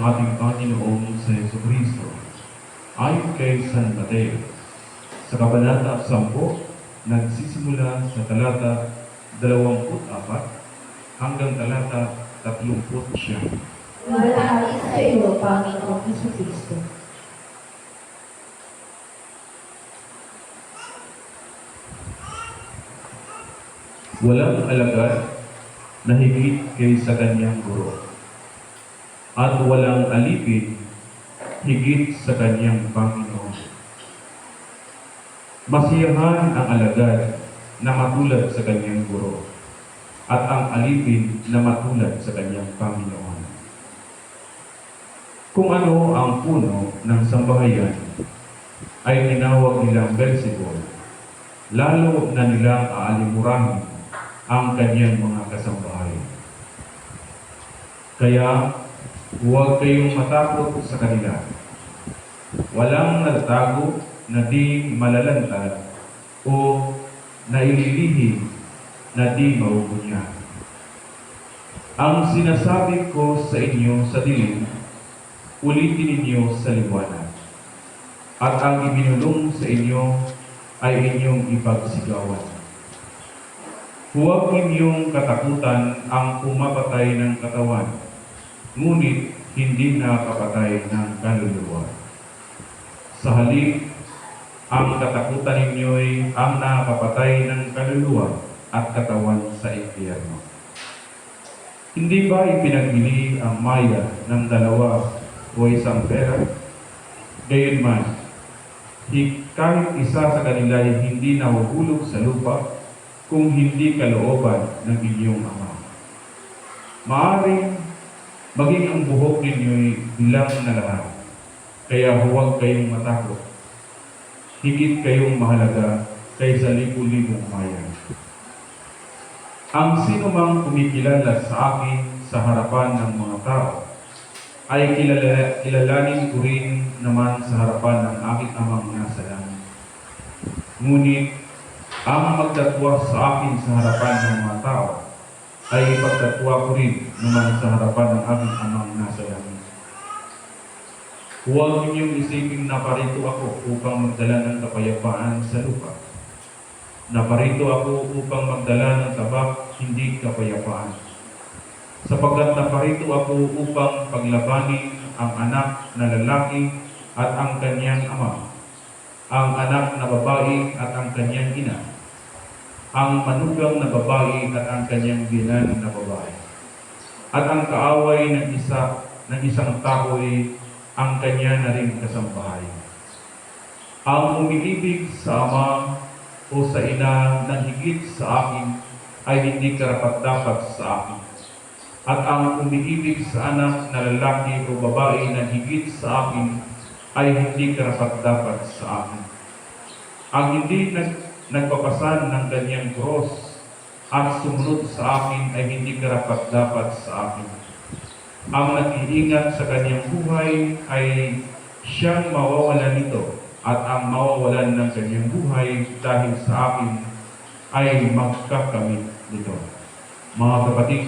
ating Panginoong sa Jesucristo. Ayon kay San Mateo, sa Kabanata 10, nagsisimula sa talata 24 hanggang talata 39. Luwalhati sa iyo, Panginoong Jesucristo. Walang alagad na higit kaysa kanyang guro, at walang alipin higit sa kanyang Panginoon. Masiyahan ang alagad na matulad sa kanyang guro, at ang alipin na matulad sa kanyang Panginoon. Kung ano ang puno ng sambahayan ay tinawag nilang Beelzebul, lalo na nilang aalimurahin ang kanyang mga kasambahay. Kaya, huwag kayong matakot sa kanila. Walang nagtago na di malalantad o naililihi na di maubunya. Ang sinasabi ko sa inyo sa dilim, ulitin ninyo sa liwanag. At ang ibinulong sa inyo ay inyong ipagsigawan. Huwag ninyong katakutan ang pumapatay ng katawan, ngunit hindi nakakapatay ng kaluluwa. Sa halip, ang katakutan ninyo'y ang nakakapatay ng kaluluwa at katawan sa impyerno. Hindi ba ipinagbili ang maya ng 2 o 1 pera? Gayunman, kahit isa sa kanila ay hindi nahuhulog sa lupa kung hindi kalooban ng inyong Ama. Maaaring maging ang buhok ninyo'y bilang na lahat, kaya huwag kayong matakot. Higit kayong mahalaga kaysa libu-libong maya. Ang sino mang kumikilala sa akin sa harapan ng mga tao, ay kilalanin ko rin naman sa harapan ng aking Amang nasa langit. Ngunit, ang magdatwa sa akin sa harapan ng mga tao, ay ipagdatwa ko rin naman sa harapan ng aking Amang nasa langit. Huwag ninyong isipin na parito ako upang magdala ng kapayapaan sa lupa. Naparito ako upang magdala ng tabak, hindi kapayapaan. Sapagkat naparito ako upang paglabanin ang anak na lalaki at ang kanyang ama, ang anak na babae at ang kanyang ina, ang manugang na babae at ang kanyang binan na babae. At ang kaaway ng isang tao ay ang kanya na rin kasambahay. Ang umiibig sa ama o sa ina na higit sa akin ay hindi karapat-dapat sa akin. At ang umiibig sa anak na lalaki o babae na higit sa akin ay hindi karapat-dapat sa akin. Ang hindi nagpapasan ng kanyang cross at sumunod sa akin ay hindi karapat-dapat sa akin. Ang nag-iingat sa kanyang buhay ay siyang mawawalan nito, at ang mawawalan ng kanyang buhay dahil sa akin ay magkakamit nito. Mga kapatid,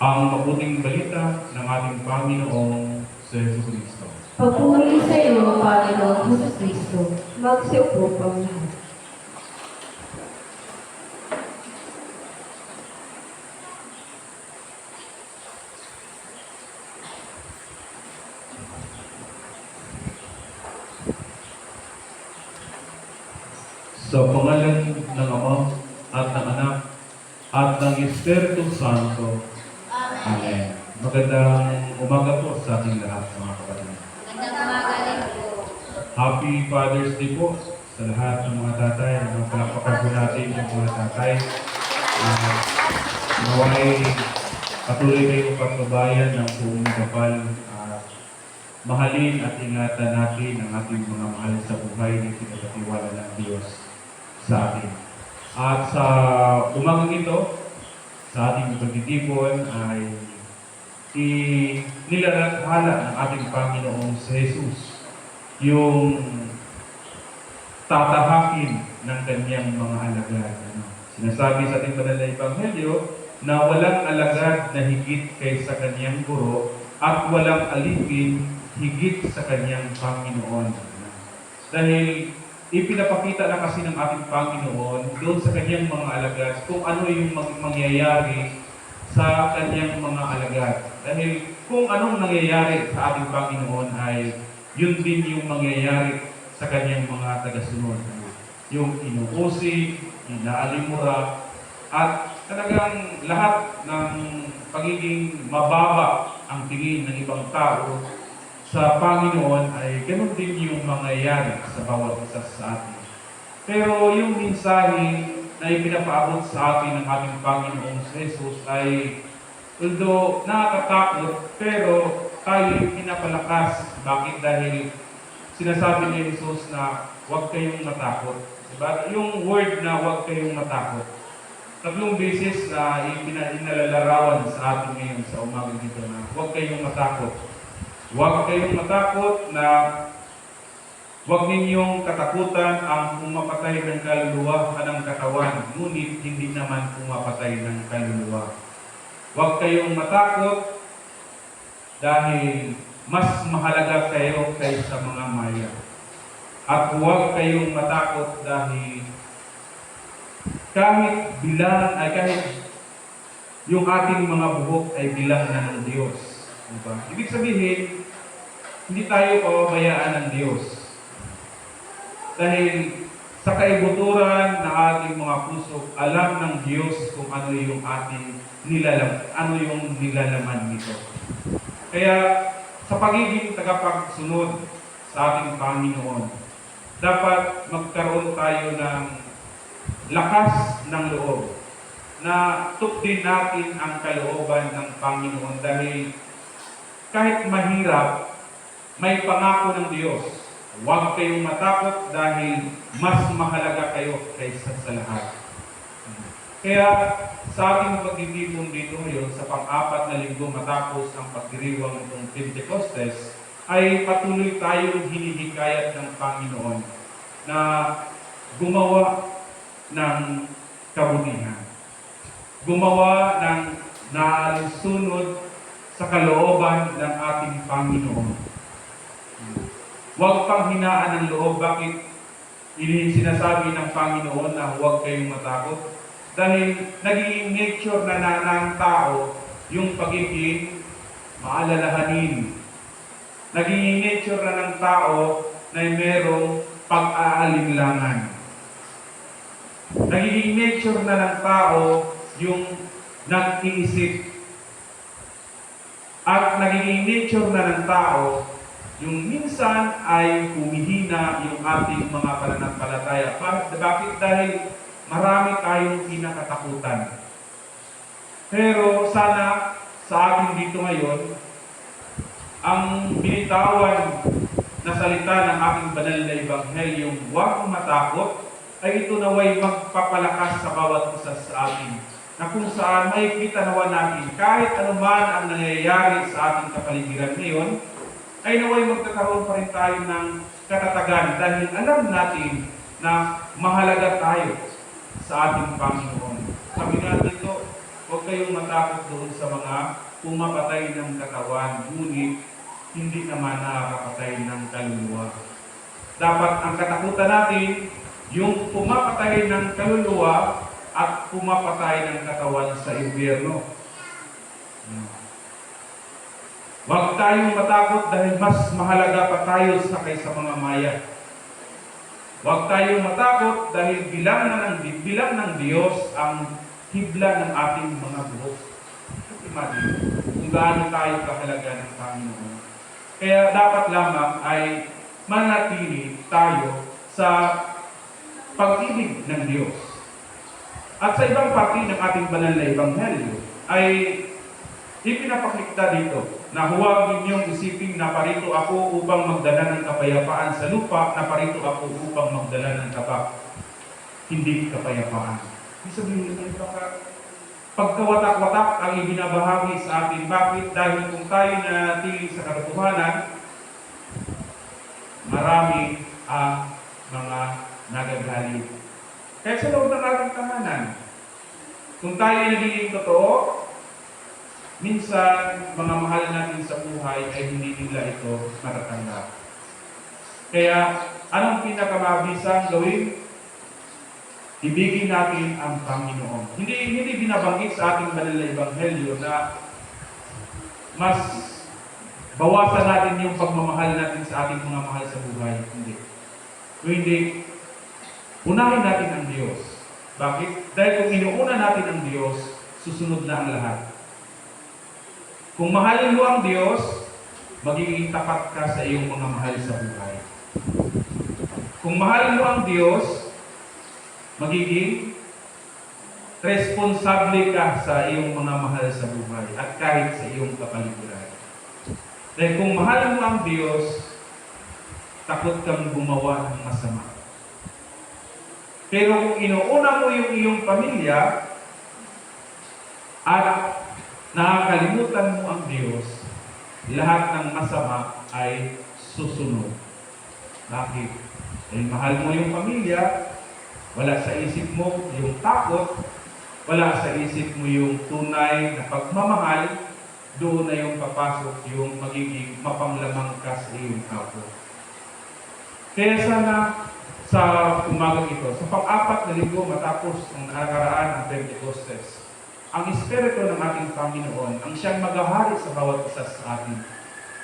ang mabuting balita ng ating Panginoong sa Jesucristo. Papuri sa iyo, Panginoong Jesucristo. Magsiupo ang lahat. Sa pangalan ng Ama at ng Anak at ng Espiritu Santo. Amen. Magandang umaga po sa ating lahat, mga kapatid. Magandang umaga rin po. Happy Father's Day po sa lahat ng mga tatay. Palakpakan po natin yung mga tatay. Naway patuloy kayong pagbabayan ng buong kapal. Mahalin at ingatan natin ang ating mga mahal sa buhay na pinagkatiwala ng Diyos sa atin. At sa umagang ito, sa ating pagtitipon ay nilalathala ng ating Panginoong si Jesus yung tatahakin ng kanyang mga alagad. Sinasabi sa ating banal na Ebanghelyo na walang alagad na higit kaysa kanyang guro, at walang alipin higit sa kanyang Panginoon. Dahil ipinapakita na kasi ng ating Panginoon doon sa kanyang mga alagad kung ano yung mangyayari sa kanyang mga alagad. Dahil kung anong nangyayari sa ating Panginoon ay yun din yung mangyayari sa kanyang mga tagasunod. Yung inuusig, inaalimura, at talagang lahat ng pagiging mababa ang tingin ng ibang tao sa Panginoon ay ganoon din yung mangyayari sa bawat isa sa atin. Pero yung mensahe na ipinapaabot sa atin ng ating Panginoong Jesus ay although nakakatakot, pero tayo pinapalakas. Bakit? Dahil sinasabi ni Jesus na huwag kayong matakot. Diba? Yung word na huwag kayong matakot. 3 beses na inalalarawan sa atin ngayon sa umaga dito na huwag kayong matakot. Huwag kayong matakot na huwag ninyong katakutan ang pumapatay ng kaluluwa ng katawan, ngunit hindi naman pumapatay ng kaluluwa. Huwag kayong matakot dahil mas mahalaga kayo kaysa mga maya. At huwag kayong matakot dahil kahit yung ating mga buhok ay bilang na ng Diyos. Diba? Ibig sabihin, hindi tayo pababayaan ng Diyos. Dahil sa kaibuturan ng ating mga puso, alam ng Diyos kung ano yung nilalaman nito. Kaya sa pagiging tagapagsunod sa ating Panginoon, dapat magkaroon tayo ng lakas ng loob na tukdin natin ang kalooban ng Panginoon dahil kahit mahirap, may pangako ng Diyos. Huwag kayong matakot dahil mas mahalaga kayo kaysa sa lahat. Kaya sa ating pagtitipon dito ngayon sa pang-4 na linggo matapos ang pagdiriwang ng Pentecostes, ay patuloy tayong hinihikayat ng Panginoon na gumawa ng kabutihan. Gumawa ng naalinsunod sa kalooban ng ating Panginoon. Huwag pang hinaan ng loob. Bakit sinasabi ng Panginoon na huwag kayong matakot? Dahil naging nature na ng tao yung pagiging maalalahanin. Naging nature na ng tao na merong pag-aalinlangan. Nagiging nature na ng tao yung nag-iisip. At nagiging nature na ng tao yung minsan ay humihina yung ating mga pananampalataya. Bakit? Dahil marami tayong kinakatakutan. Pero sana sa atin dito ngayon, ang binitawan na salita ng ating banal na Ebanghelyo, huwag matakot, ay ito naway magpapalakas sa bawat isa sa atin. Na kung saan may kita nawa natin, kahit anuman ang nangyayari sa ating kapaligiran ngayon, ay naway magkakaroon pa rin tayo ng katatagan dahil alam natin na mahalaga tayo sa ating Panginoon. Sabi nga dito, huwag kayong matakot doon sa mga pumapatay ng katawan, ngunit hindi naman nakakapatay ng kaluluwa. Dapat ang katakutan natin, yung pumapatay ng kaluluwa at pumapatay ng katawan sa impyerno. Huwag tayong matakot dahil mas mahalaga pa tayo sa kaysa mga maya. Huwag tayong matakot dahil bilang ng Diyos ang hibla ng ating mga buhok. Imagine kung gaano tayo kahalaga ng Panginoon. Kaya dapat lamang ay manatili tayo sa pag-ibig ng Diyos. At sa ibang parte ng ating banal na Ebanghelyo ay ipinapakita dito na huwag ninyong isipin na parito ako upang magdala ng kapayapaan sa lupa, na parito ako upang magdala ng hindi kapayapaan. Ibig sabihin nito, pagkawatak-watak ang ibinabahagi sa atin. Bakit? Dahil kung tayo nanatili sa katotohanan, marami ang mga nagagalit. Kaya sa loob ng ating tahanan, kung tayo nagiging totoo, minsan, mga mahal natin sa buhay ay hindi nila ito matatanggap. Kaya, anong pinakamabisang gawin? Ibigin natin ang Panginoon. Hindi binabanggit sa ating banal na ebanghelyo na mas bawasan natin yung pagmamahal natin sa ating mga mahal sa buhay. Hindi. Kundi, unahin natin ang Diyos. Bakit? Dahil kung inuuna natin ang Diyos, susunod na ang lahat. Kung mahalin mo ang Diyos, magiging tapat ka sa iyong mga mahal sa buhay. Kung mahalin mo ang Diyos, magiging responsable ka sa iyong mga mahal sa buhay at kahit sa iyong kapaligiran. Dahil kung mahal mo ang Diyos, takot kang gumawa ng masama. Pero kung inuuna mo yung iyong pamilya at nakakalimutan mo ang Diyos, lahat ng masama ay susunod. Bakit? Dahil mahal mo yung pamilya, wala sa isip mo yung takot, wala sa isip mo yung tunay na pagmamahal, doon na yung papasok yung magiging mapanglamang ka sa iyong kapwa. Kaya sana sa umagang ito, sa pang-apat na linggo matapos ang nakaraan ng Pentecostes, ang Espiritu ng ating Panginoon ang siyang maghahari sa bawat isa sa atin.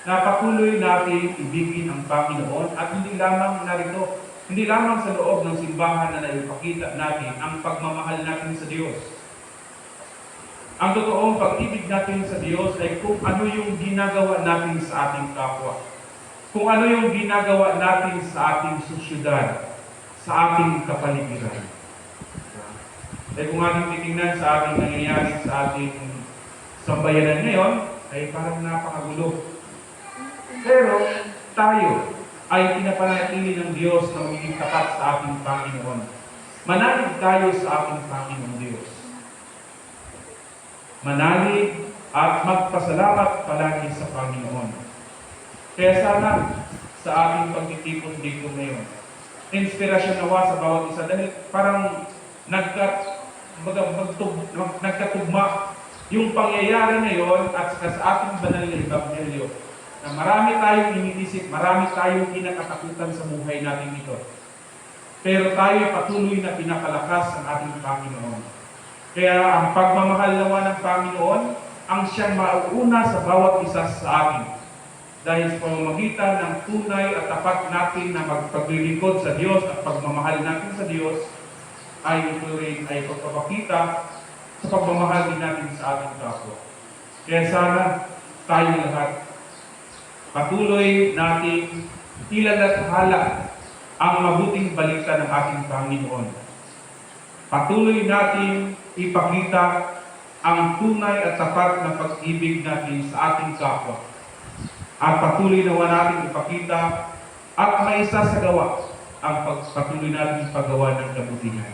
Napatuloy natin ibigin ang Panginoon at hindi lamang narito, hindi lamang sa loob ng simbahan na naipakita natin ang pagmamahal natin sa Diyos. Ang totoong pag-ibig natin sa Diyos ay kung ano yung ginagawa natin sa ating kapwa. Kung ano yung ginagawa natin sa ating sosyudad, sa ating kapaligiran. Dahil kung ating titingnan sa ating nangyayari sa ating sambayanan ngayon, ay parang napakagulo. Pero tayo ay pinapanatili ng Diyos na magiging tapat sa ating Panginoon. Manalig tayo sa ating Panginoong Diyos. Manalig at magpasalamat palagi sa Panginoon. Kaya sana sa ating pagtitipon dito ngayon, inspirasyon nawa sa bawat isa dahil parang nagkatugma yung pangyayari ngayon at sa ating banal na ebanghelyo na marami tayong iniisip, marami tayong kinakatakutan sa buhay natin ito. Pero tayo patuloy na pinakalakas ng ating Panginoon. Kaya ang pagmamahal nawa ng Panginoon ang siyang mauuna sa bawat isa sa atin. Dahil sa pamamagitan ng tunay at tapat natin na magpaglilingkod sa Diyos at pagmamahal natin sa Diyos, ay ito rin ay pagpapakita sa pagmamahal din natin sa ating kapwa. Kaya sana tayo lahat patuloy natin ilalathala ang mabuting balita ng ating Panginoon. Patuloy natin ipakita ang tunay at tapat na pag-ibig natin sa ating kapwa. At patuloy nawa natin ipakita at maisasagawa ang patuloy natin paggawa ng kabutihan.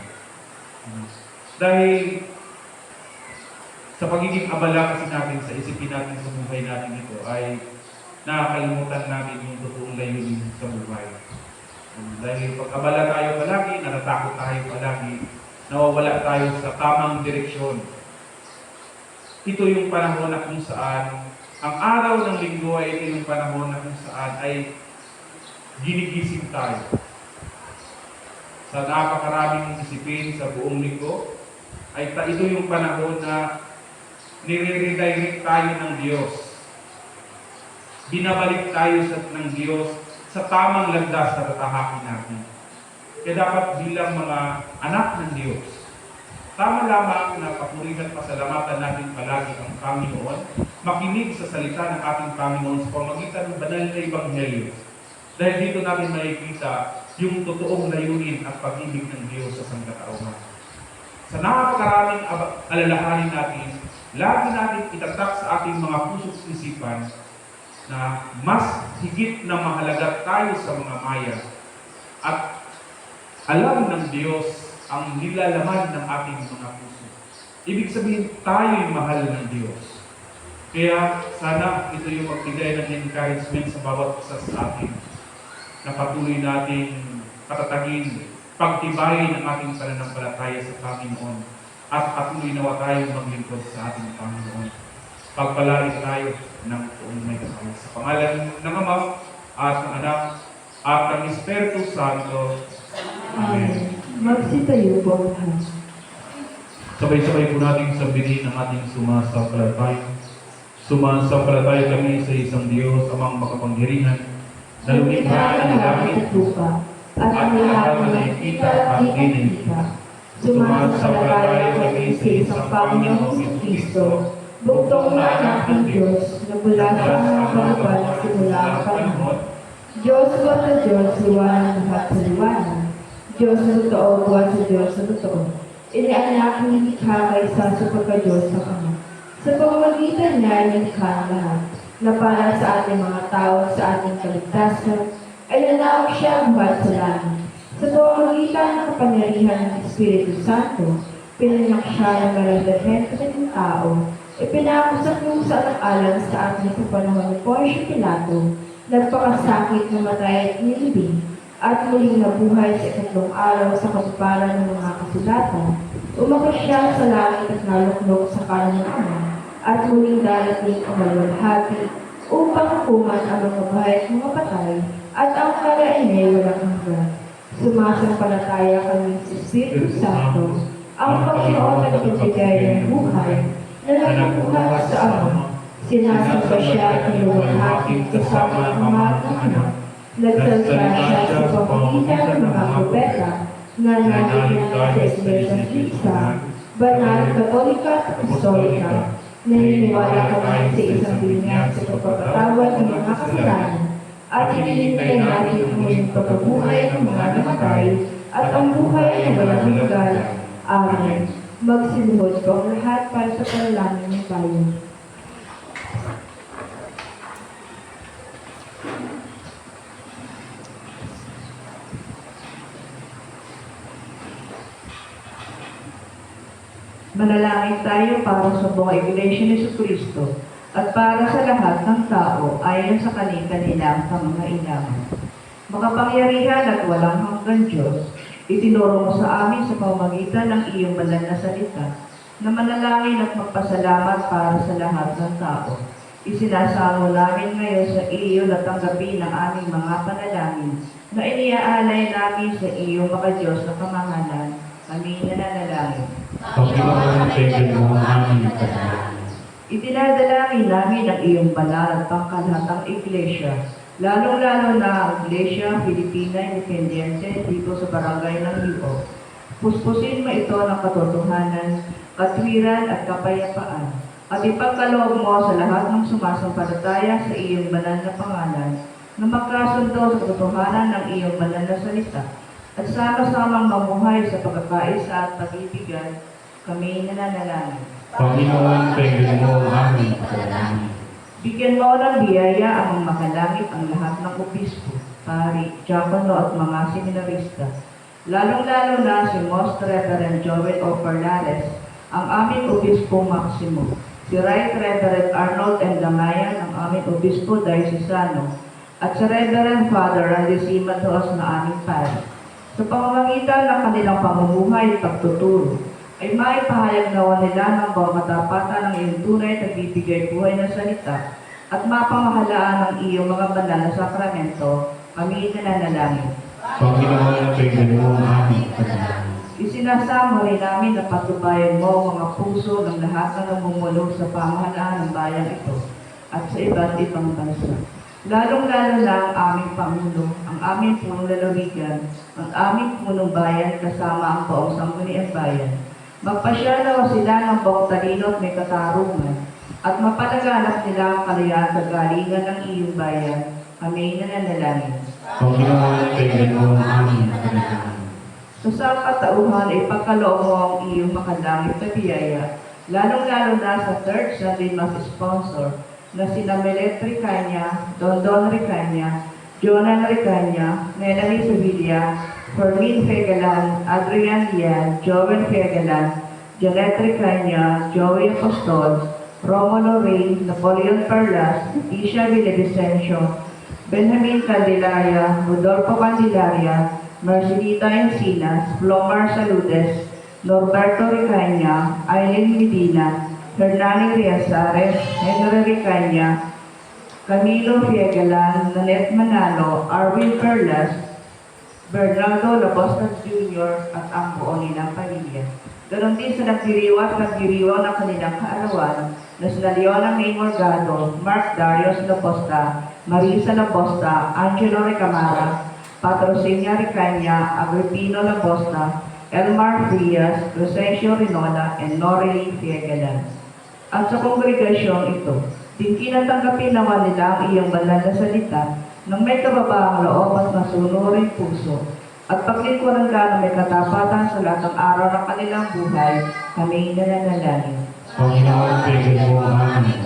Dahil sa pagiging abala kasi natin sa isipin natin sa buhay natin ito ay nakakalimutan natin yung totoong layunin sa buhay. Dahil pag abala tayo palagi, natatakot tayo palagi, nawawala tayo sa tamang direksyon. Ito yung panahon na kung saan ang araw ng linggo ay ito yung panahon na kung saan ay ginigising tayo. Sa napakaraming isipin sa buong linggo, ay ito yung panahon na nire-redirect tayo ng Diyos. Binabalik tayo ng Diyos sa tamang landas na tatahakin natin. Kaya dapat bilang mga anak ng Diyos, tama lamang na papurihan at pasalamatan natin palagi ang Panginoon, makinig sa salita ng ating Panginoon sa pamagitan ng banal na ebanghelyo. Dahil dito natin makikita yung totoong layunin at pag-ibig ng Diyos sa sangkatauhan. Sa napakaraming alalahanin natin, lagi natin itatak sa ating mga puso't isipan na mas higit na mahalaga tayo sa mga maya at alam ng Diyos ang nilalaman ng ating mga puso. Ibig sabihin, tayo'y mahal ng Diyos. Kaya sana ito yung magbigay ng encouragement sa bawat isa sa atin na patuloy nating patatagin, pagtibayin ang ating pananampalataya sa Panginoon at patuloy nawa tayong maglingkod sa ating Panginoon. pagpalain tayo ng kung may kasama. Sa pangalan ng Ama at ng Anak at ng Espiritu Santo. Amen. Magsitayo po ang lahat. Sabay-sabay po natin sabihin ang ating sumasampalataya. Sumasampalataya kami sa isang Diyos, Amang makapangyarihan, na lumikha ng langit at lupa, at ang lahat ng nakikita at di nakikita. Sumasampalataya kami sa isang Panginoong Kristo, buktong na anak ng Diyos, na mula sa mga kalupan simula ang panahon. Diyos buwan sa Diyos, liwanag lahat sa liwanag. Diyos na totoo, buwan sa Diyos na totoo. Inianak ni Likha kaysa sa pagka-Diyos sa Ama. Sa pamamagitan niya, nilikha ang lahat, na para sa ating mga tao at sa ating kaligtasan, ay nanawag siya ang buwan sa langit. Sa pamamagitan ng kapangyarihan ng Espiritu Santo, pinanak siya ng malalagyan ng tao, ipinako sa krus sa alang-alang sa ating sa panahon ni Poncio Pilato, nagpakasakit, namatay at nilibing, at muling nabuhay sa ikatlong araw sa katuparan ng mga kasulatan. Umakyat siya sa langit at naluklok sa kanan ng Ama, at muling darating ang maluwalhati upang hukuman ang mga buhay at mga patay, at ang kalain ay walang hanggan. Sumasampalataya kami sa Espiritu Santo, ang Panginoon at nagbibigay ng buhay, na nagbubuhat sa Ama. Sinasamba siya at niluwalhati kasama ang Ama at ng Anak. Nagsalita siya sa pamamagitan ng mga propeta, na nakikinig sa Iglesia Krista, banal, katolika at apostolika. Naniniwala kami sa isang binyag sa pagpapatawad ng mga kasalanan, at hinihintay natin ang muling pagkabuhay ng mga namatay at ang buhay na walang hanggan. Amen. Magsinuhod po ang lahat para sa panalangin ng bayan. Manalangin tayo para sa buong Iglesia ni Jesucristo at para sa lahat ng tao ayon sa kanilang pangangailangan. Makapangyarihan at walang hanggan Diyos, itinuro mo sa amin sa pamamagitan ng iyong banal na salita na manalangin at magpasalamat para sa lahat ng tao. Isinasamo namin ngayon sa iyo na tanggapin ang aming mga panalangin na iniaalay namin sa iyo, maka-Diyos na kamangalan. Kami nananalangin. Panginoon, tingin mo ang aming panalangin. Idinadalangin namin ang iyong banal at pangkalahatang iglesia, lalong-lalo na ang Iglesia Filipina Independiente dito sa barangay ng Libo. Puspusin mo ito ng katotohanan, katwiran at kapayapaan, at ipagkaloob mo sa lahat ng sumasampalataya sa iyong banal na pangalan na magkasundo sa katotohanan ng iyong banal na salita at sama-samang mamuhay sa pagkakaisa at pag-ibigan. Kami nananalangin. Panginoon, tingin mo ang aming panalangin. Bigyan mo ng biyaya ang makalangit ang lahat ng obispo, pari, diakono at mga seminarista, lalong-lalo na si Most Reverend Joel O. Perlares, ang aming obispo Maximo, si Right Reverend Arnold M. Damayan, ang aming obispo diocesano, at si Reverend Father Randy C. Matos na aming pari. Sa pamamagitan ng kanilang pamumuhay at pagtuturo, ay maipahayag nawa nila ng buong katapatan ng iyong tunay at nagbibigay buhay na salita at mapamahalaan ng iyong mga banal na sakramento. Kami nananalangin. Panginoon, tingin mo ang aming panalangin. Isinasamo rin namin na patubayan mo ang mga puso ng lahat na namumulong sa pamahalaan ng bayan ito at sa iba't ibang bansa. Lalong-lalo na ang aming Pangulo, ang aming punong lalawigan, ang aming punong bayan kasama ang buong sangguniang bayan. Magpasya nawa sila ng buong talino at may katarungan, at mapalaganap nila ang kalayaan at kagalingan ng iyong bayan. Kami nananalangin. Panginoon, tingin mo ang aming panalangin. Sa sangkatauhan ay pagkaloob mo ang iyong makalangit na biyaya, lalong-lalo na sa Third Sunday Mass sponsor na sina Melet Ricanya, Don Ricanya, Jonan Ricanya, Melanie Sevilla, Fermin Fegalan, Adrian Lian, Joel Fegalan, Janet Ricanya, Joey Apostol, Romulo Ray, Napoleon Perlas, Isha Villavicencio, Benjamin Candelaria, Rodolfo Candelaria, Marcelita Encinas, Flomar Saludes, Norberto Ricanya, Aileen Medina, Hernani Riazares, Henry Ricanya, Camilo Fiegalan, Nanette Manalo, Arwin Perlas, Bernardo Labosta Jr. at ang buo nilang pamilya. Ganon din sa nagdiriwa at nagdiriwa ng kanilang kaarawan na sina Leona May Morgado, Mark Darius Labosta, Marisa Labosta, Angelo Recamara, Patrocinia Ricanya, Agripino Labosta, Elmar Frias, Crescencio Rinola, and Norely Fiegalan. At sa kongregasyong ito, tingkin at tanggapin naman nila ang iyong banal na salita ng may kababaang loob at masunuring puso at paglingkuran ka na may katapatan sa lahat ng araw ng kanilang buhay, kami nananalangin. Panginoon, bigyan mo ang aming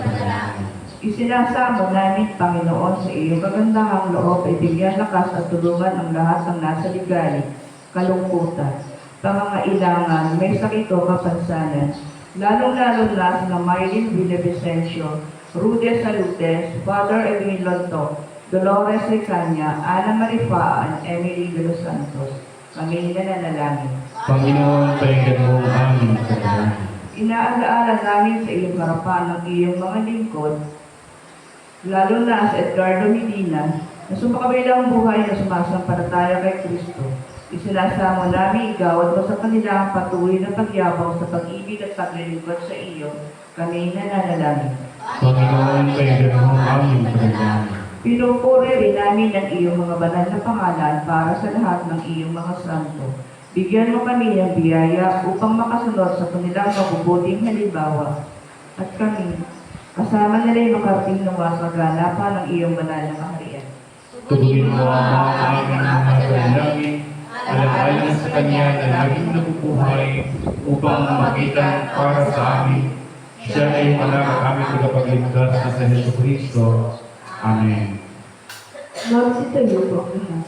Isinasamo namin, Panginoon, sa iyong kagandahang loob ay bigyan lakas at tulungan ang lahat ng nasa ligali, kalungkutan, pangangailangan, may sakit o kapansanan, lalong-lalo na sina Mylene Villavicencio, Rude Salutes, Father Edwin Lonto, Dolores Ricanya, Ana Marifa, and Emily de los Santos. Kami nananalangin. Panginoon, bigyan mo ang aming panalangin. Inaalaala namin sa iyong harapan ng iyong mga lingkod, lalo na sa Edgardo Medina, na sumakabilang buhay na sumasampalataya kay Kristo. Isinasamo namin ikaw at mo sa kanila ang patuloy na pagyabong sa pag-ibig at paglilingkod sa iyo. Kami nananalangin. Panginoon, bigyan mo ang aming panalangin. Pinupuri rin namin ang iyong mga banal na pangalan para sa lahat ng iyong mga santo. Bigyan mo kami ng biyaya upang makasunod sa kanilang mabubuting halimbawa. At kami, kasama nila yung makarating ng sa ganapan ng iyong banal na kaharian. Tugunin mo ang aming mga panalangin, alang-alang sa Kanya na laging nabubuhay upang makita para sa amin. Siya ay anak at aming tagapagligtas na sa Jesucristo. Amen. Magsitayo po ang lahat.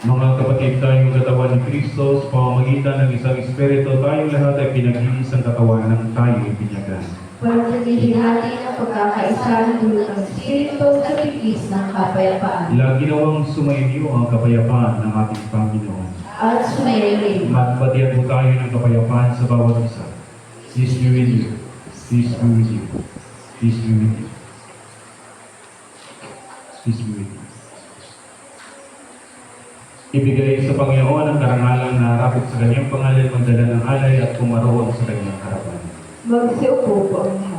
Mga kapatid, tayong katawan ni Kristo, sa pamamagitan ng isang Espiritu, tayong lahat ay pinag-iisang katawan ng tayo ibinyagan. Pagpagiging natin ang pagkakaisa ng dulot ng Espiritu sa bigis ng kapayapaan. Ginawang sumainyo ang kapayapaan ng ating Panginoon. At sumayin. Magbatian po tayo ng kapayapaan sa bawat isa. Peace be with you. Peace be with you. Peace be with you. Peace be with you. Ibigay sa Panginoon ang karangalang narapit sa kanyang pangalan, magdala ng alay at pumaroon sa kanyang harapan. Magsiupo po ang lahat.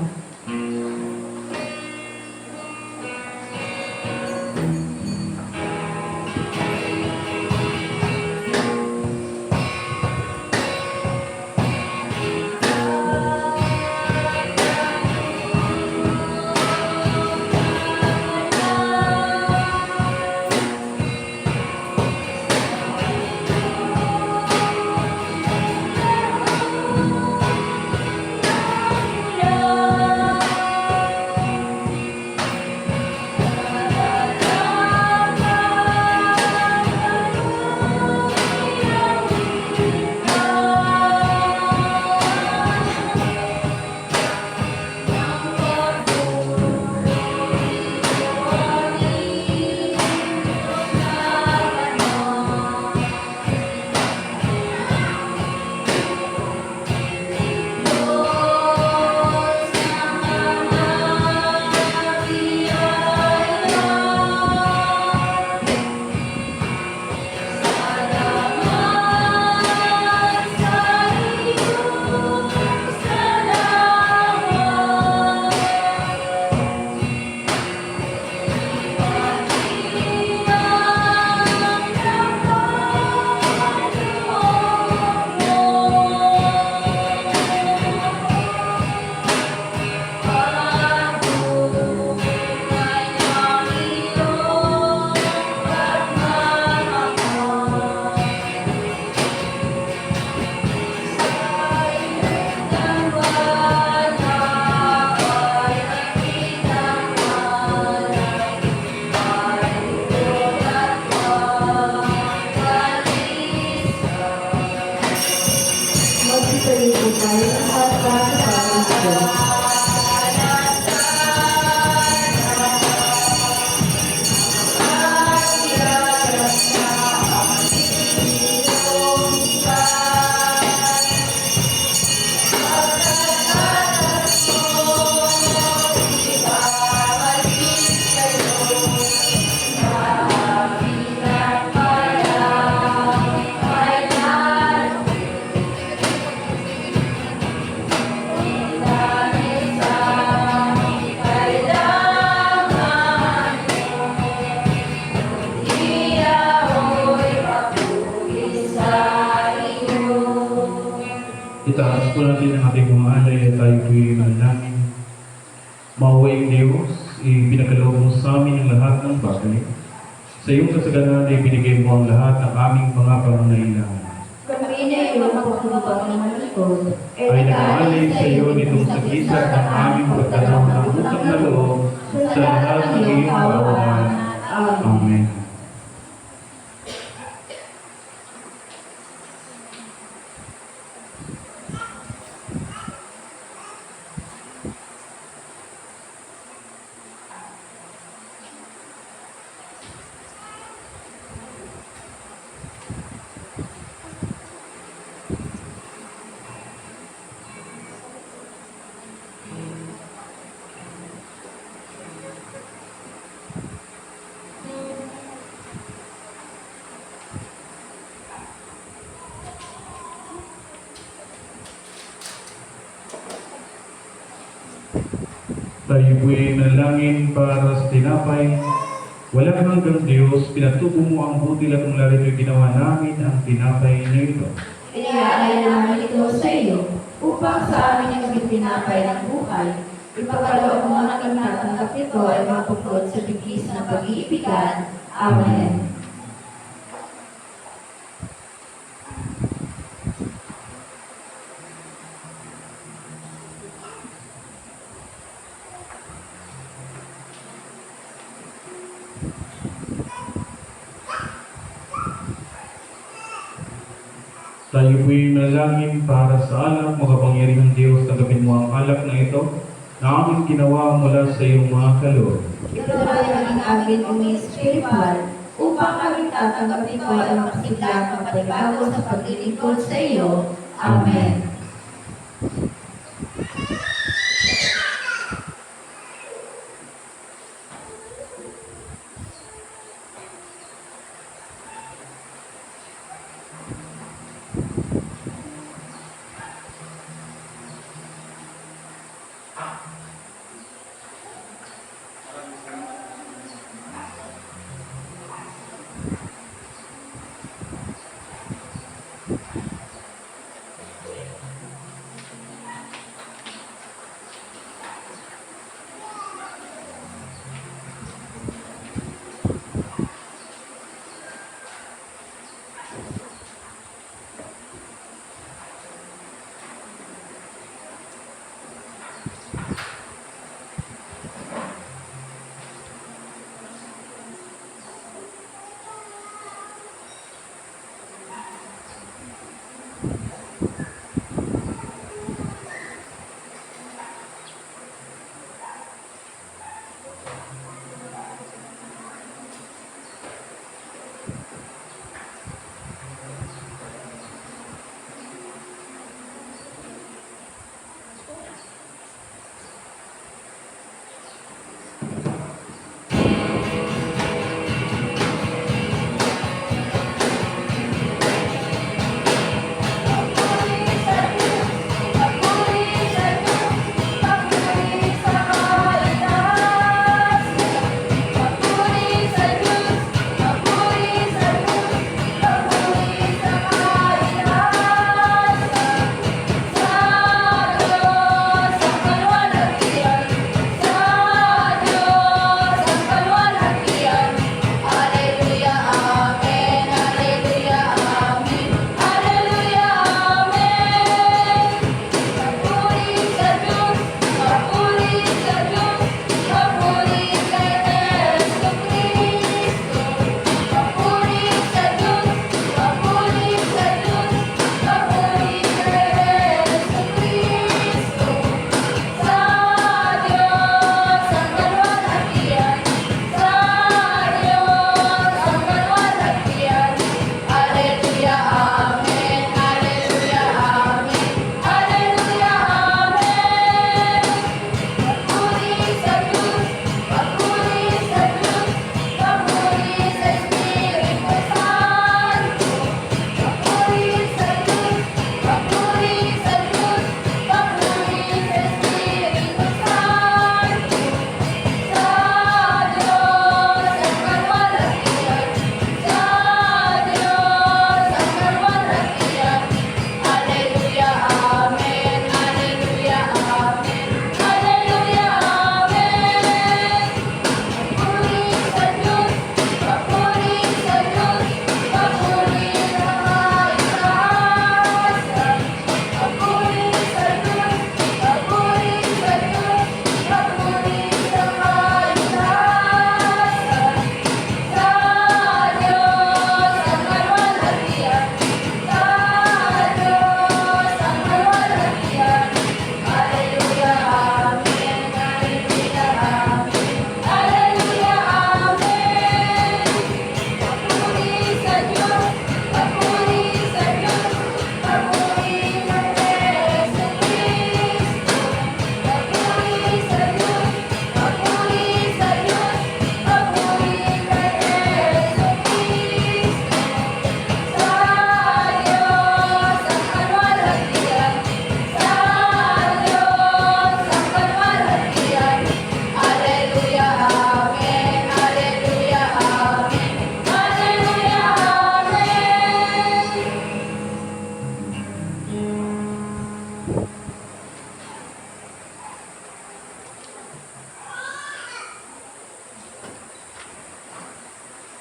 Lord. Itaas po natin ang ating mga alay at tayo po'y manalangin. Mauwaing Diyos, ipinagkaloob mo sa amin ang lahat ng bagay. Sa iyong kasaganan ay binigay mo ang lahat ng aming mga pangangailangan. Kami na iyong pagkubang ng malikod, Ay nag-aalay sa iyo nitong sagisag ng aming pagdanaw ng utang na loob sa lahat ng iyong kaawaan. Amen. Tayo po'y nalangin para sa tinapay. Walang hanggang Diyos, pinatubo mo ang butil at ang larito'y ginawa namin ang tinapay na ito. Iniaalay namin ito sa iyo, upang sa amin ang maging tinapay ng buhay. Ipagkaloob mo na kami ang kapito ay mapupulot sa bigis ng pag-iibigan. Amen. Tayo po'y nalangin para sa alak, makapangyarihang Diyos, tanggapin mo ang alak na ito na aming ginawa mula sa iyong mga kaloob. Ito naman ay maging amin umi spiritual, upang kami tatanggapin ko ang makasiglang pagpalibago sa paglilingkod sa iyo. Amen.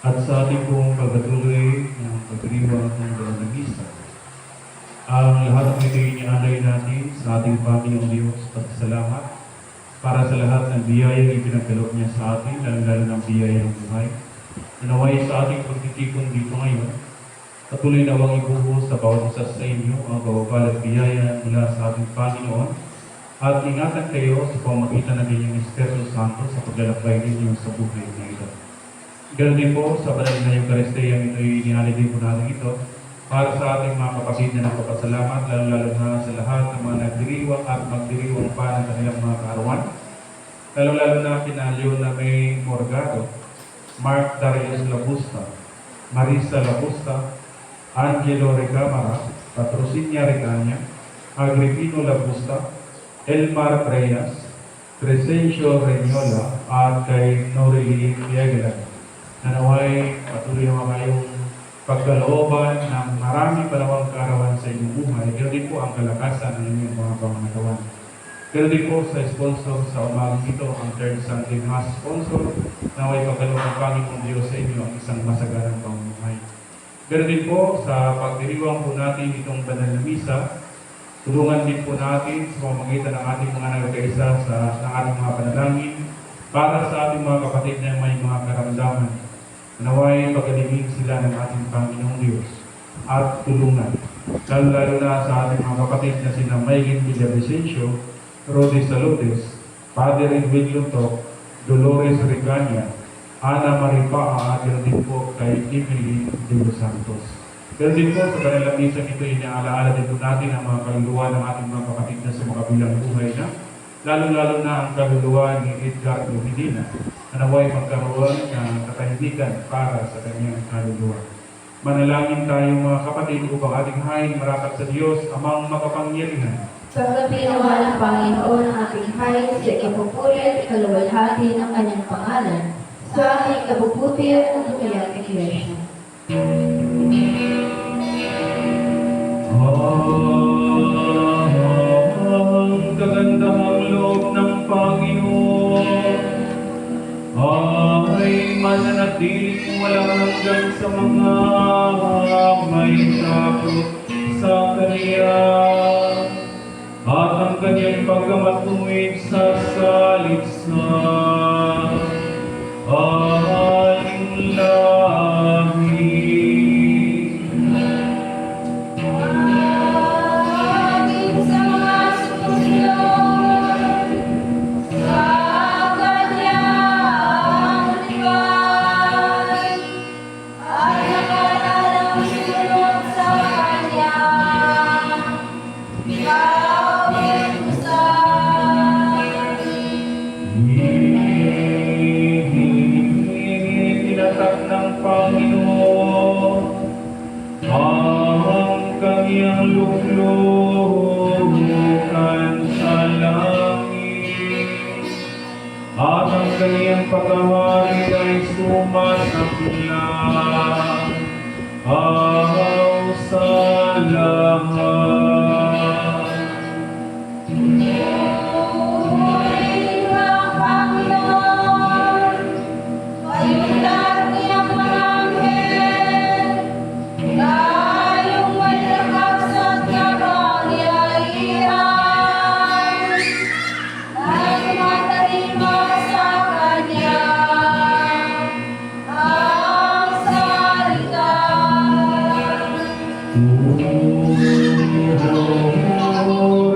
at sa ating pong pagpatuloy ng pagdiriwang ng banal na misa. Ang lahat ng ito inialay natin sa ating Panginoong Diyos pagkasalamat para sa lahat ng biyayang ipinagkaloob niya sa atin, lalo-lalo ng biyaya ng buhay. Naway sa ating pagtitipon dito ngayon, patuloy na wang ibuhos sa bawat isa sa inyo ang kababal at biyaya mula sa ating Panginoon at ingatan kayo sa pamamagitan ng inyong Espiritu Santo sa paglalakbay ninyo sa buhay na ito. Ganun din po sa banal na Eucharistia, ito'y inialay din po natin ito para sa ating mga kapatid na nagpapasalamat, lalo-lalo na sa lahat ng mga nagdiriwang at magdiriwang pa ng kanilang mga kaarawan. Lalo-lalo na kina Leona May Morgado, Mark Darius Labusta, Marisa Labusta, Angelo Recamara, Patrocinia Recania, Agripino Labusta, Elmar Reyes, Crescencio Reñola, at kay Norelie Viagalan. Nanaway patuloy naman kayong pagkalooban ng marami palawang kaarawan sa inyong buhay. Ganoon din po ang kalakasan ng inyong mga pangangalawan. Ganoon din po sa sponsor sa umagang ito, ang Third Sunday Mass sponsor, naway pagkaloob ng Panginoong Diyos sa inyo ang isang masaganang pamumuhay. Ganoon din po sa pagdiriwang po natin itong banal na misa, tulungan din po natin sa pamamagitan ng ating mga nagkaisa sa ating mga panalangin para sa ating mga kapatid na may mga karamdaman. Naway pagkalingin sila ng ating Panginoong Diyos at tulungan. Lalo na sa ating mga kapatid na sina Maygin Villavicencio, Rodi Saludes, Father Edwin Lutok, Dolores Regania, Ana Maripaa, at ganoon din po kay Emily de los Santos. Ganoon din po sa kanilang misa ito, inaalaala din po natin ang mga kaluluwa ng ating mga kapatid na sa makabilang buhay na, lalo-lalo na ang kaluluwa ni Edgar Lumidina, na naway magkaroon ng katahimikan para sa kanyang kaluluwa. Manalangin tayo mga kapatid upang ating hain marapat sa Diyos, amang makapangyarihan. Tanggapin naman ng Panginoon ang ating hain sa ikapupuri at ikaluwalhati ng kanyang pangalan sa ating kabubuti at ng kanyang iglesia. Ang kagandahang loob ng Panginoon ay mananatiling walang hanggan sa mga may takot sa Kanya, at ang Kanyang pagkamatuwid sa salitsa aling lahi. Tinatak ng Panginoon ang kanyang luklukan sa langit, at ang kanyang pagkahari ay sumasaklang sa lahat.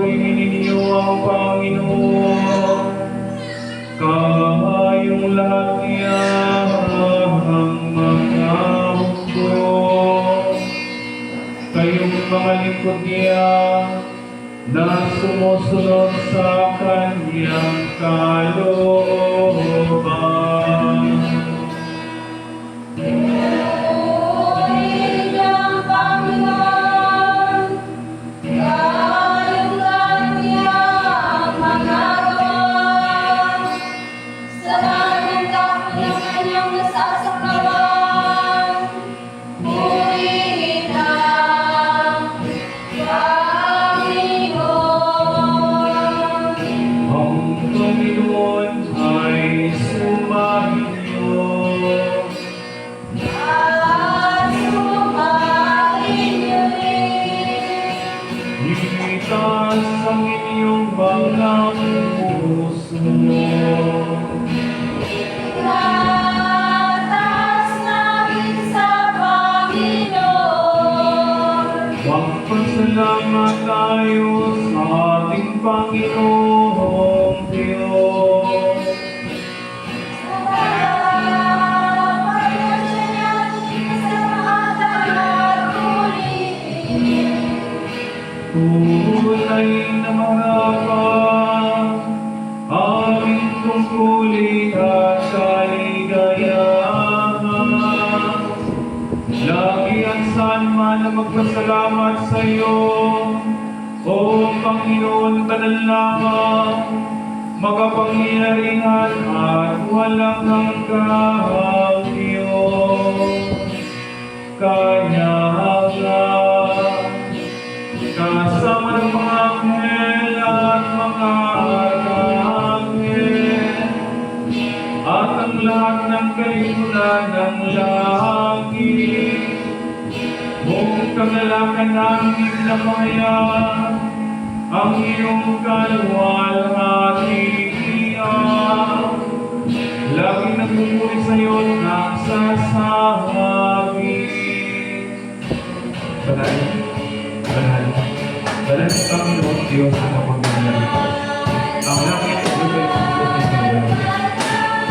Ringinin niyo ang Panginoon, kayong lahat niyang mga hukom, kayong mga lingkod niya na sumusunod sa kanyang kalooban. Itaas namin sa Panginoon. Magpasalamat tayo sa ating Panginoong Diyos. Salamat na siya natin sa mga tuloy. Tunay na mahaba aming tungkulin at kaligayahan. Lagi at saan man na magpasalamat sa iyo, O Panginoon, banal lamang, makapangyarihan at walang hanggang Diyos. Kanya nga kasama ng mga anghel at mga arkanghel at ang lahat ng kalimutan ng langit, buong kagalakan namin na maya ang iyong kaluwalhatian. Lagi nagmumuri sa iyo ng sasabi. Banal, banal, banal sa Panginoon Diyos na mapagmamalipas. Ang langit at lupa ay pagpusin sa lugar.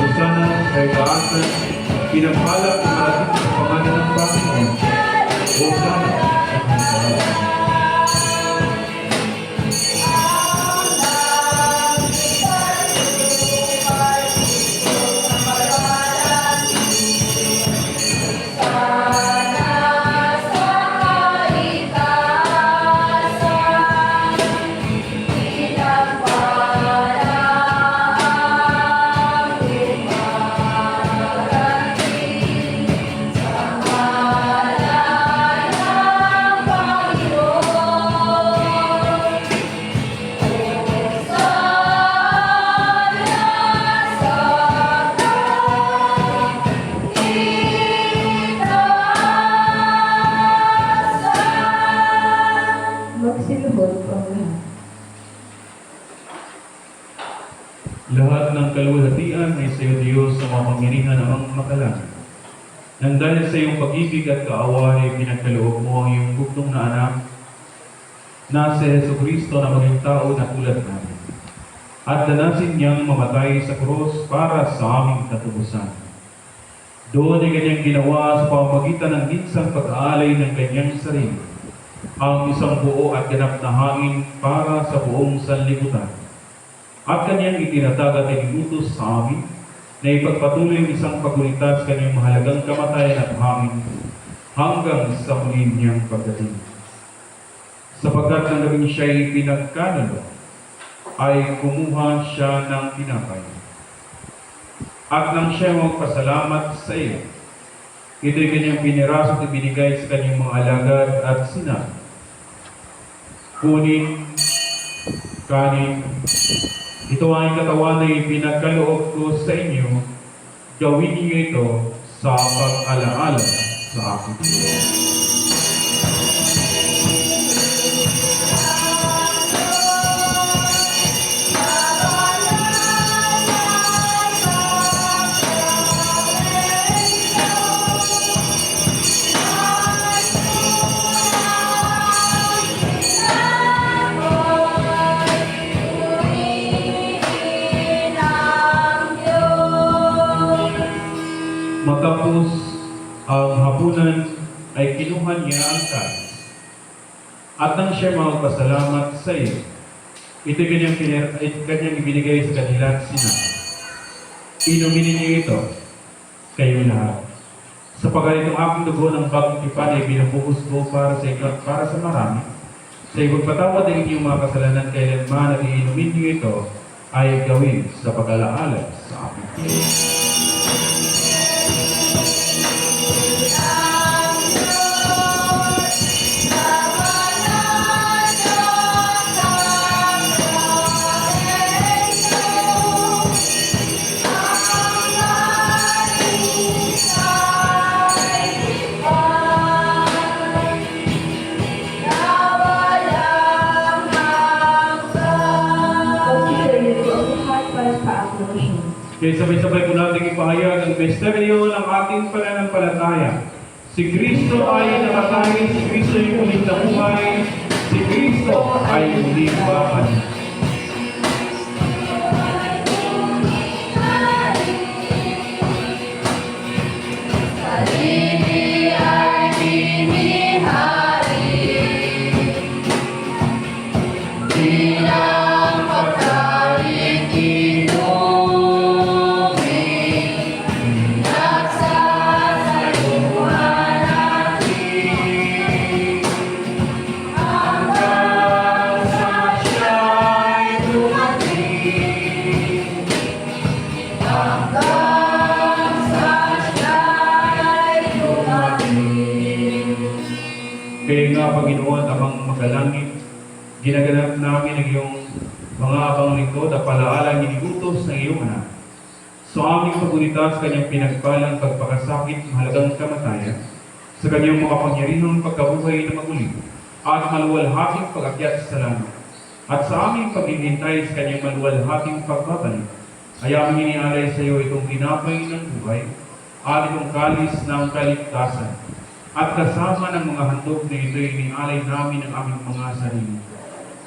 Susana sa ikaasan, pinagpala at malaking sa pangalan ng Panginoon. Susana at Panginoon. Magsiluhod ang lahat. Lahat ng kaluwalhatian ay sa iyo, Diyos, na mapangyarihan ang makalangit. Nang dahil sa iyong pag-ibig at kaawa ay pinagkaloob mo ang iyong buktong na anak na si Jesucristo na maging tao na tulad namin. At danasin niyang mamatay sa krus para sa aming katubusan. Doon ay kanyang ginawa sa pamamagitan ng minsang pag-aalay ng kanyang sarili, ang isang buo at ganap na hangin para sa buong sanlibutan. At kanyang itinatag at iniutos sa amin na ipagpatuloy ang isang pagulita sa kanyang mahalagang kamatayan at hangin hanggang sa muli niyang pagdating. Sapagkat nang gabing siya'y pinagkanalo, ay kumuha siya ng tinapay. At nang siya magpasalamat sa iyo, ito'y kanyang piniraso at ibinigay sa kanyang mga alagad at sinabi, kunin, kanin, ito ang katawan na ipinagkaloob ko sa inyo, gawin niyo ito sa pag-alaala sa akin. Matapos ang hapunan ay kinuha niya ang kain. At nang siya magpasalamat sa iyo, ito kanyang ibinigay sa kanila at sinabi, inumin niyo ito, kayo lahat. Sapagkat itong aking dugo ng bagong tipan ay binubuhos ko para sa marami. Sa ipagpatawad ng inyong mga kasalanan kailanman at iinumin niyo ito ay gawin sa pag-alaala sa akin. Pagsisayin ko ang lahat para sa Kaya sabay-sabay po natin ipahayag ang misteryo ng ating pananampalataya. Si Kristo ay namatay, si Kristo ay muling nabuhay, si Kristo ay muling babalik. Salini ay binihari, bilang pagkain inumin, nagsasayuhan natin, hanggang sa siya'y dumating, hanggang sa siya'y dumating. Kaya nga, Panginoon, amang magalangit, ginaganap namin ang iyong mga abang lingkod at palaalang iniutos ng iyong anak. Sa aming pagunita sa kanyang pinagpalang pagpakasakit, mahalagang kamatayan, sa kanyang makapangyarihang pagkabuhay na maguli, at maluwalhating pag-akyat sa langit, at sa aming paghihintay sa kanyang maluwalhating pagbabalik, ay aming inialay sa iyo itong tinapay ng buhay, at itong kalis ng kaligtasan, at kasama ng mga handog na ito'y inialay namin ang aming mga sarili,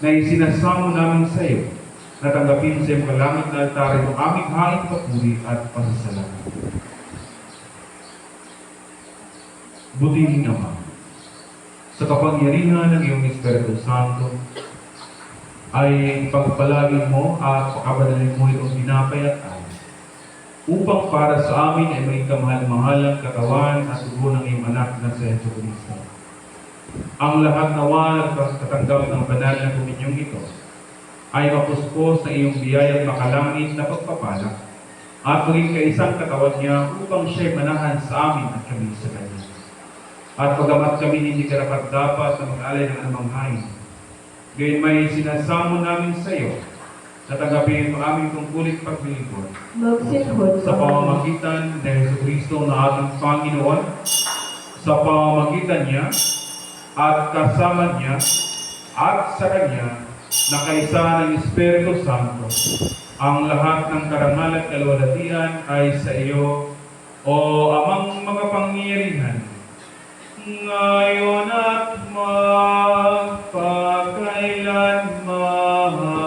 na isinasamo namin sa iyo, na tanggapin sa iyong kalangit na altar itong aming haing papuri at pasasalamat. Butihin naman, sa kapangyarihan ng iyong Espiritu Santo, ay pagpalagin mo at pakabanalin mo itong tinapay at alay, upang para sa amin ay may kamahal-mahalang katawan at dugo ng iyong anak na sa Jesucristo. Ang lahat nawa at katanggap ng banal na kominyong ito ay mapuspos ng iyong biyayang makalangit na pagpapala at maging kaisang katawan niya upang siya'y manahan sa amin at kami sa kanya. At pagamat kami hindi karapat-dapat na mag-alay ng anumang hain, gayon may sinasamo namin sa iyo na tanggapin ang aming tungkulit paglilingkod Magsinghod sa pamamagitan ng Jesucristo na ating Panginoon, sa pamamagitan niya at kasama niya at sa Kanya na kaisa ng Espiritu Santo, ang lahat ng karangal at kalwalhatian ay sa iyo, o amang mga pangyarihan, ngayon at magpakailanman.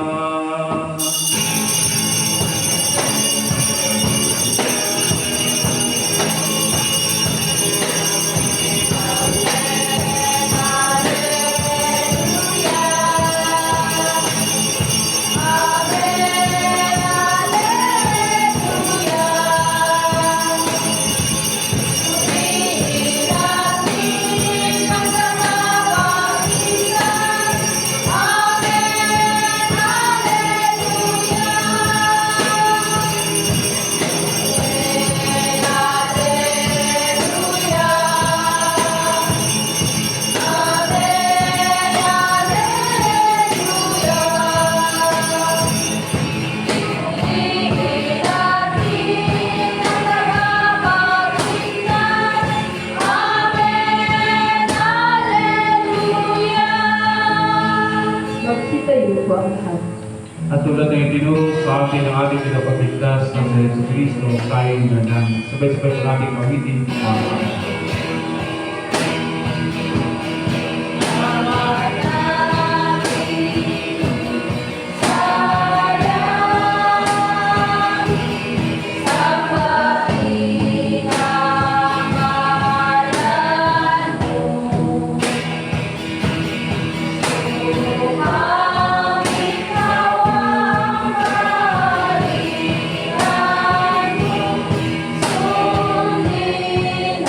Magsitayo po ang lahat. At tulad ng itinuro sa atin ng ating pinapagligtas ng Jesucristo, tayo na namin. Sabay-sabay po natin mawitin ang Panginoon. Sundin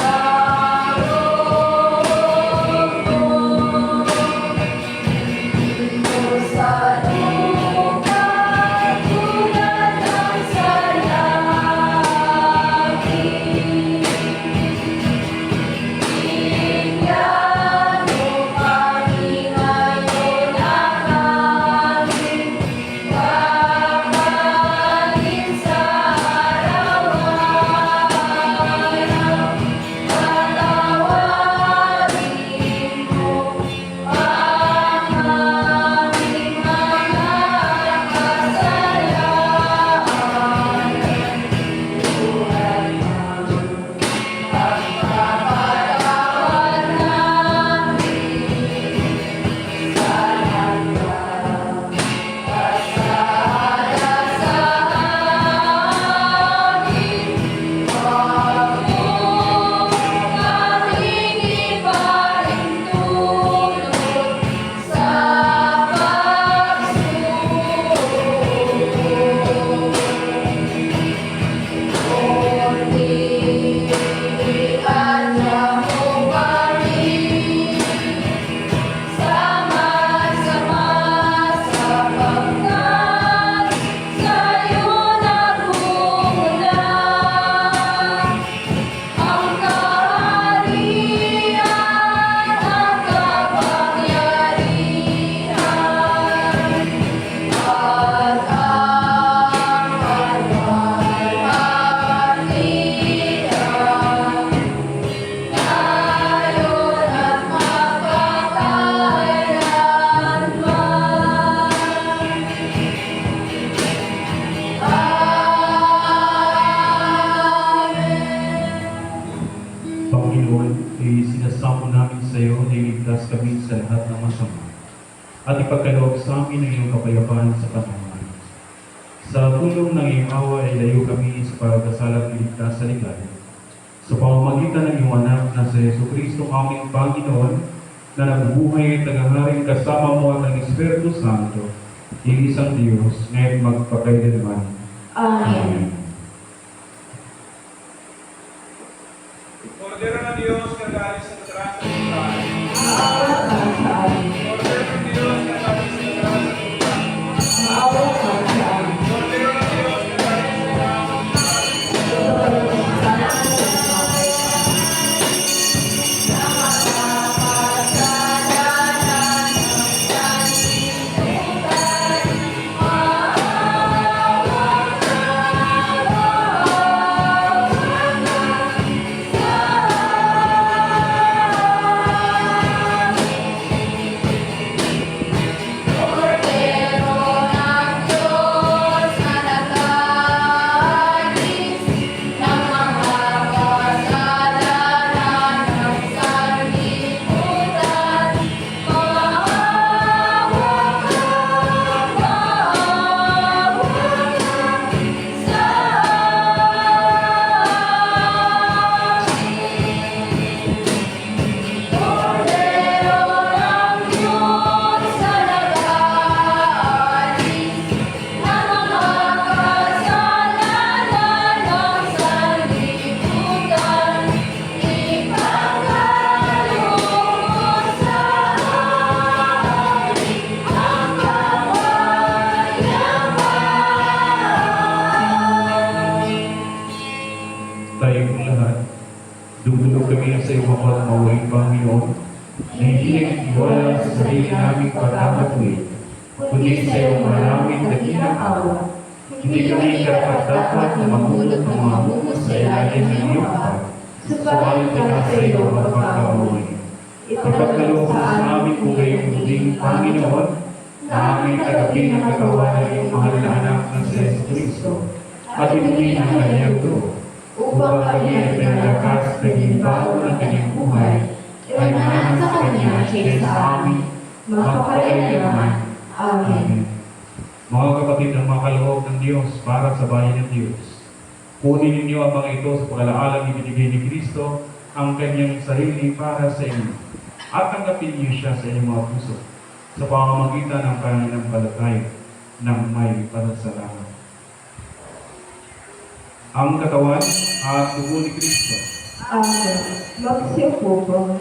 Panginoon, sinasamo namin sa iyo na iligtas kami sa lahat ng masama at ipagkaloob sa amin ang iyong kapayapaan sa panahon. Sa tulong ng iyong awa ay layo kami sa pagkasalang iligtas sa ligaya. Sa pamamagitan ng iyong anak na sa Yesu Kristo aming Panginoon, na nabubuhay at naghaharing kasama mo at ang Espiritu Santo, iisang Diyos, ngayon magpakailanman. Amen. Kordero ng Diyos, kagaling sa katarang sa lupa. Maawa ka sa amin. Kordero ng Diyos, kagaling sa katarang sa lupa. Maawa ka sa amin. Kordero ng Diyos, kagaling sa katarang sa lupa. Ipagkaloob sa amin ang kapayapaan. Tayo kong lahat, dumulog kami sa iyong mga mawaing Panginoon, na hindi nagtiwala sa sarili naming pagkakatuwid, kundi sa iyong maraming dakilang awa. Hindi kami karapat-dapat na mamulot ng mga bunga sa ilalim ng iyong pag, subalit ka sa iyong pagkakamuhay. Ipagkaloob sa amin kung gayong muling Panginoon, na aming tagapin ang katawan ng iyong mahal na anak na si Yesu Kristo, at inumin ang kanyang dugo, upang kami ay pinalakas na ginbago ng kanyang buhay, ay manahan sa kanya siya sa amin, magpakailanman. Amen. Mga kapatid ng mga kaloob ng Diyos para sa bayan ng Diyos, kunin ninyo ang mga ito sa pag-alaalang ibinigay ni Kristo ang kanyang sarili para sa inyo, at tanggapin niyo siya sa inyong mga puso sa pamamagitan ng pananampalataya ng may pasasalamat. Ang katawan at dugo ni Kristo. Amen. Magsiupo po.